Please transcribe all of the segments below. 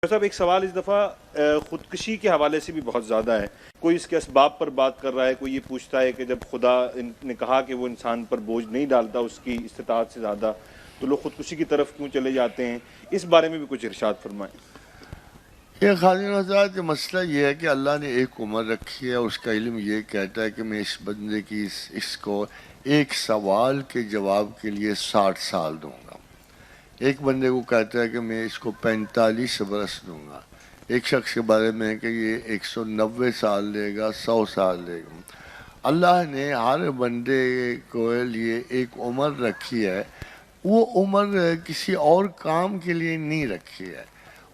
صاحب ایک سوال اس دفعہ خودکشی کے حوالے سے بھی بہت زیادہ ہے. کوئی اس کے اسباب پر بات کر رہا ہے, کوئی یہ پوچھتا ہے کہ جب خدا نے کہا کہ وہ انسان پر بوجھ نہیں ڈالتا اس کی استطاعت سے زیادہ, تو لوگ خودکشی کی طرف کیوں چلے جاتے ہیں؟ اس بارے میں بھی کچھ ارشاد فرمائیں. یہ خادم حضرات یہ مسئلہ یہ ہے کہ اللہ نے ایک عمر رکھی ہے, اس کا علم یہ کہتا ہے کہ میں اس بندے کی اس کو ایک سوال کے جواب کے لیے 60 سال دوں گا. ایک بندے کو کہتا ہے کہ میں اس کو 45 برس دوں گا. ایک شخص کے بارے میں ہے کہ یہ 190 سال لے گا, 100 سال لے گا. اللہ نے ہر بندے کو لیے ایک عمر رکھی ہے. وہ عمر کسی اور کام کے لیے نہیں رکھی ہے,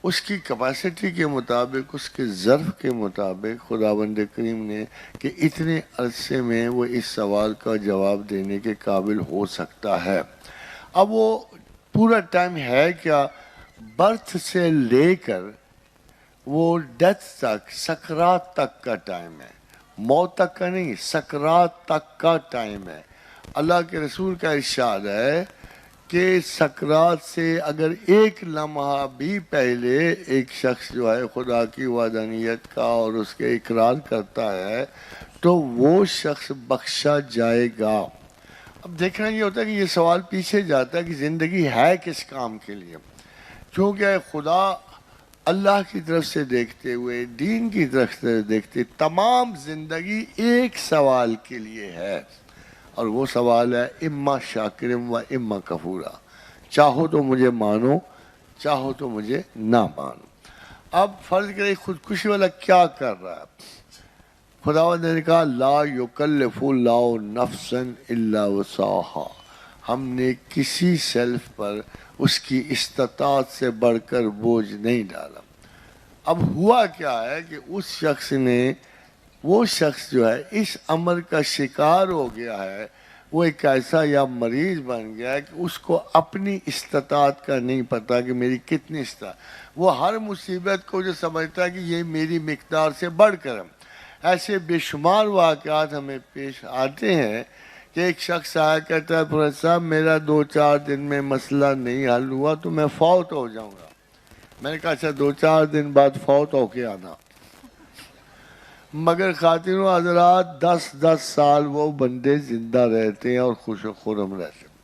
اس کی کیپیسٹی کے مطابق, اس کے ظرف کے مطابق خداوند کریم نے کہ اتنے عرصے میں وہ اس سوال کا جواب دینے کے قابل ہو سکتا ہے. اب وہ پورا ٹائم ہے کیا؟ برتھ سے لے کر وہ ڈیتھ تک, سکرات تک کا ٹائم ہے. موت تک کا نہیں, سکرات تک کا ٹائم ہے. اللہ کے رسول کا ارشاد ہے کہ سکرات سے اگر ایک لمحہ بھی پہلے ایک شخص جو ہے خدا کی وحدانیت کا اور اس کے اقرار کرتا ہے تو وہ شخص بخشا جائے گا. اب دیکھنا یہ ہوتا ہے کہ یہ سوال پیچھے جاتا ہے کہ زندگی ہے کس کام کے لیے, کیونکہ خدا اللہ کی طرف سے دیکھتے ہوئے, دین کی طرف سے دیکھتے, تمام زندگی ایک سوال کے لیے ہے, اور وہ سوال ہے اما شاکرم و اما کفورا. چاہو تو مجھے مانو, چاہو تو مجھے نہ مانو. اب فرض کرے خودکشی والا کیا کر رہا ہے؟ خداوند نے کہا لا یکلف اللہ نفسا الا وسعها. ہم نے کسی سیلف پر اس کی استطاعت سے بڑھ کر بوجھ نہیں ڈالا. اب ہوا کیا ہے کہ اس شخص نے, وہ شخص جو ہے اس امر کا شکار ہو گیا ہے, وہ ایک ایسا یا مریض بن گیا ہے کہ اس کو اپنی استطاعت کا نہیں پتا کہ میری کتنی استطاعت. وہ ہر مصیبت کو جو سمجھتا ہے کہ یہ میری مقدار سے بڑھ کر. ایسے بے شمار واقعات ہمیں پیش آتے ہیں کہ ایک شخص آیا کہتا ہے پروفیسر صاحب میرا 2-4 دن میں مسئلہ نہیں حل ہوا تو میں فوت ہو جاؤں گا. میں نے کہا اچھا 2-4 دن بعد فوت ہو کے آنا. مگر خاتون و حضرات 10 سال وہ بندے زندہ رہتے ہیں اور خوش و خرم رہتے ہیں.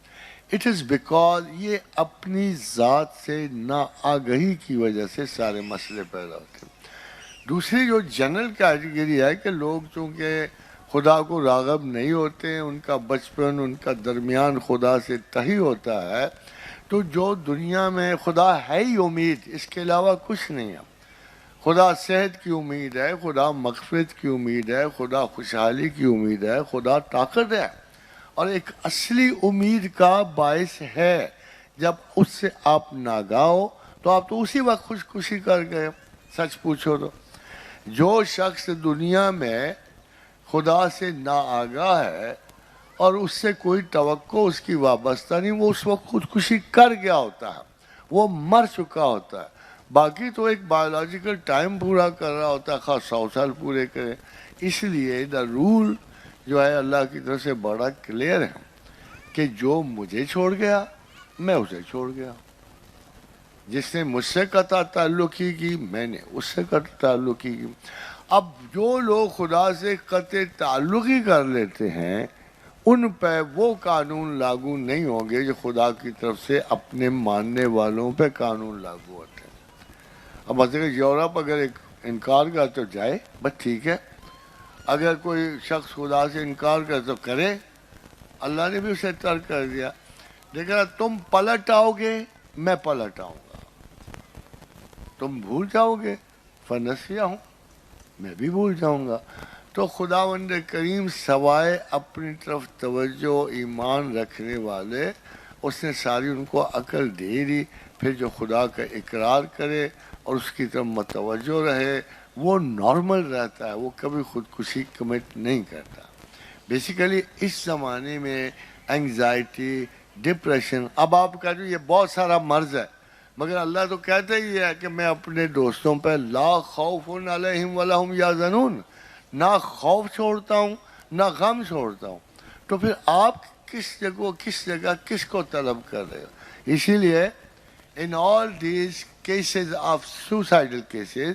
اٹ از بیکاز یہ اپنی ذات سے ناآگہی کی وجہ سے سارے مسئلے پیدا ہوتے ہیں. دوسری جو جنرل کیٹیگری ہے کہ لوگ چونکہ خدا کو راغب نہیں ہوتے ہیں, ان کا بچپن, ان کا درمیان خدا سے تہی ہوتا ہے, تو جو دنیا میں خدا ہے ہی امید, اس کے علاوہ کچھ نہیں ہے. خدا صحت کی امید ہے, خدا مغفرت کی امید ہے, خدا خوشحالی کی امید ہے, خدا طاقت ہے. اور ایک اصلی امید کا باعث ہے جب اس سے آپ ناگاہ ہو تو آپ تو اسی وقت خودکشی کر گئے. سچ پوچھو تو جو شخص دنیا میں خدا سے ناآگاہ ہے اور اس سے کوئی توقع اس کی وابستہ نہیں, وہ اس وقت خودکشی کر گیا ہوتا ہے, وہ مر چکا ہوتا ہے. باقی تو ایک بایولوجیکل ٹائم پورا کر رہا ہوتا ہے, خاص 100 سال پورے کرے. اس لیے دا رول جو ہے اللہ کی طرف سے بڑا کلیئر ہے کہ جو مجھے چھوڑ گیا میں اسے چھوڑ گیا. جس نے مجھ سے قطع تعلقی کی میں نے اس سے قطع تعلقی کی. اب جو لوگ خدا سے قطع تعلقی کر لیتے ہیں ان پہ وہ قانون لاگو نہیں ہوں گے جو خدا کی طرف سے اپنے ماننے والوں پہ قانون لاگو ہوتے ہیں. اب مثلا یورپ اگر ایک انکار کر تو جائے, بس ٹھیک ہے. اگر کوئی شخص خدا سے انکار کر تو کرے, اللہ نے بھی اسے ترک کر دیا. لیکن تم پلٹ آؤ گے میں پلٹ آؤں گا, تم بھول جاؤ گے فنسیا ہوں میں بھی بھول جاؤں گا. تو خداوند کریم سوائے اپنی طرف توجہ ایمان رکھنے والے, اس نے ساری ان کو عقل دے دی. پھر جو خدا کا اقرار کرے اور اس کی طرف متوجہ رہے وہ نارمل رہتا ہے, وہ کبھی خودکشی کمٹ نہیں کرتا. بیسیکلی اس زمانے میں انگزائٹی, ڈپریشن, اب آپ کا جو یہ بہت سارا مرض ہے, مگر اللہ تو کہتا ہی ہے کہ میں اپنے دوستوں پہ لا خوف علیہم ولا هم یحزنون, نہ خوف چھوڑتا ہوں نہ غم چھوڑتا ہوں. تو پھر آپ کس جگہ کس کو طلب کر رہے ہو؟ اسی لیے in all these cases of suicidal cases,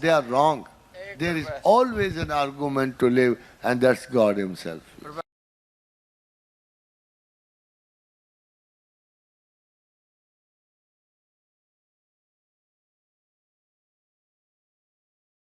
they are wrong. There is always an argument to live, and that's God Himself.